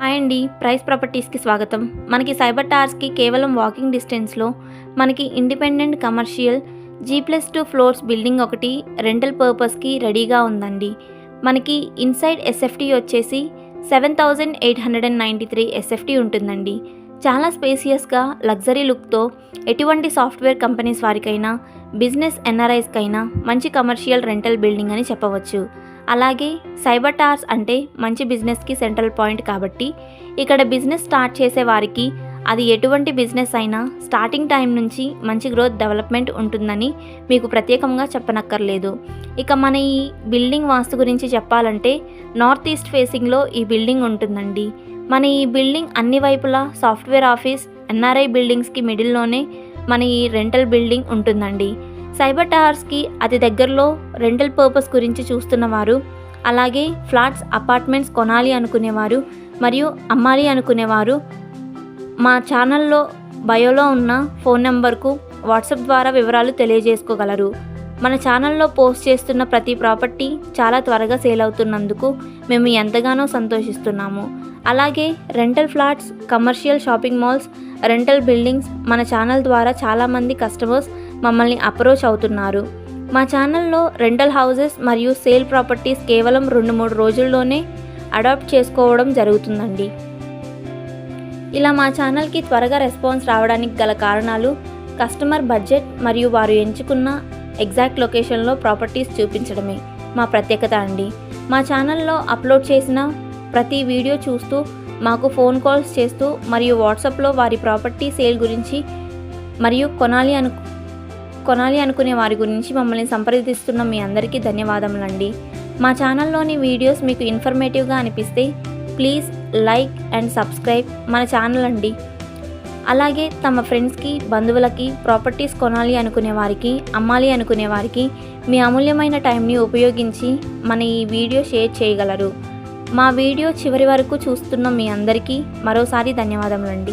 Hi అండి, price ప్రాపర్టీస్కి స్వాగతం. మనకి సైబర్ టవర్స్కి కేవలం వాకింగ్ డిస్టెన్స్లో మనకి independent commercial G+2 floors building ఒకటి రెంటల్ పర్పస్కి రెడీగా ఉందండి. మనకి ఇన్సైడ్ ఎస్ఎఫ్టీ వచ్చేసి 7,893 ఎస్ఎఫ్టీ ఉంటుందండి. చాలా స్పేసియస్గా లగ్జరీ లుక్తో ఎటువంటి సాఫ్ట్వేర్ కంపెనీస్ వారికైనా బిజినెస్ ఎన్ఆర్ఐస్కైనా మంచి కమర్షియల్ రెంటల్ బిల్డింగ్ అని చెప్పవచ్చు. అలాగే సైబర్ టవర్స్ అంటే మంచి బిజినెస్కి సెంట్రల్ పాయింట్ కాబట్టి ఇక్కడ బిజినెస్ స్టార్ట్ చేసే వారికి అది ఎటువంటి బిజినెస్ అయినా స్టార్టింగ్ టైం నుంచి మంచి గ్రోత్ డెవలప్మెంట్ ఉంటుందని మీకు ప్రత్యేకంగా చెప్పనక్కర్లేదు. ఇక మన ఈ బిల్డింగ్ వాస్తు గురించి చెప్పాలంటే నార్త్ ఈస్ట్ ఫేసింగ్లో ఈ బిల్డింగ్ ఉంటుందండి. మన ఈ బిల్డింగ్ అన్ని వైపులా సాఫ్ట్వేర్ ఆఫీస్ ఎన్ఆర్ఐ బిల్డింగ్స్కి మిడిల్లోనే మన ఈ రెంటల్ బిల్డింగ్ ఉంటుందండి. సైబర్ టవర్స్కి అతి దగ్గరలో రెంటల్ పర్పస్ గురించి చూస్తున్నవారు, అలాగే ఫ్లాట్స్ అపార్ట్మెంట్స్ కొనాలి అనుకునేవారు మరియు అమ్మాలి అనుకునేవారు మా ఛానల్లో బయోలో ఉన్న ఫోన్ నెంబర్కు వాట్సాప్ ద్వారా వివరాలు తెలియజేసుకోగలరు. మన ఛానల్లో పోస్ట్ చేస్తున్న ప్రతి ప్రాపర్టీ చాలా త్వరగా సేల్ అవుతున్నందుకు మేము ఎంతగానో సంతోషిస్తున్నాము. అలాగే rental flats, commercial shopping malls, rental buildings మన ఛానల్ ద్వారా చాలామంది కస్టమర్స్ మమ్మల్ని అప్రోచ్ అవుతున్నారు. మా ఛానల్లో రెంటల్ హౌసెస్ మరియు సేల్ ప్రాపర్టీస్ కేవలం 2-3 రోజుల్లోనే అడాప్ట్ చేసుకోవడం జరుగుతుందండి. ఇలా మా ఛానల్కి త్వరగా రెస్పాన్స్ రావడానికి గల కారణాలు కస్టమర్ బడ్జెట్ మరియు వారు ఎంచుకున్న ఎగ్జాక్ట్ లొకేషన్లో ప్రాపర్టీస్ చూపించడమే మా ప్రత్యేకత అండి. మా ఛానల్లో అప్లోడ్ చేసిన ప్రతి వీడియో చూస్తూ మాకు ఫోన్ కాల్స్ చేస్తూ మరియు వాట్సాప్లో వారి ప్రాపర్టీ సేల్ గురించి మరియు కొనాలి అనుకునే వారి గురించి మమ్మల్ని సంప్రదిస్తున్న మీ అందరికీ ధన్యవాదములండి. మా ఛానల్లోని వీడియోస్ మీకు ఇన్ఫర్మేటివ్గా అనిపిస్తే ప్లీజ్ లైక్ అండ్ సబ్స్క్రైబ్ మన ఛానల్ అండి. అలాగే తమ ఫ్రెండ్స్కి, బంధువులకి ప్రాపర్టీస్ కొనాలి అనుకునే వారికి, అమ్మాలి అనుకునే వారికి మీ అమూల్యమైన టైంని ఉపయోగించి మన ఈ వీడియో షేర్ చేయగలరు. మా వీడియో చివరి వరకు చూస్తున్న మీ అందరికీ మరోసారి ధన్యవాదములండి.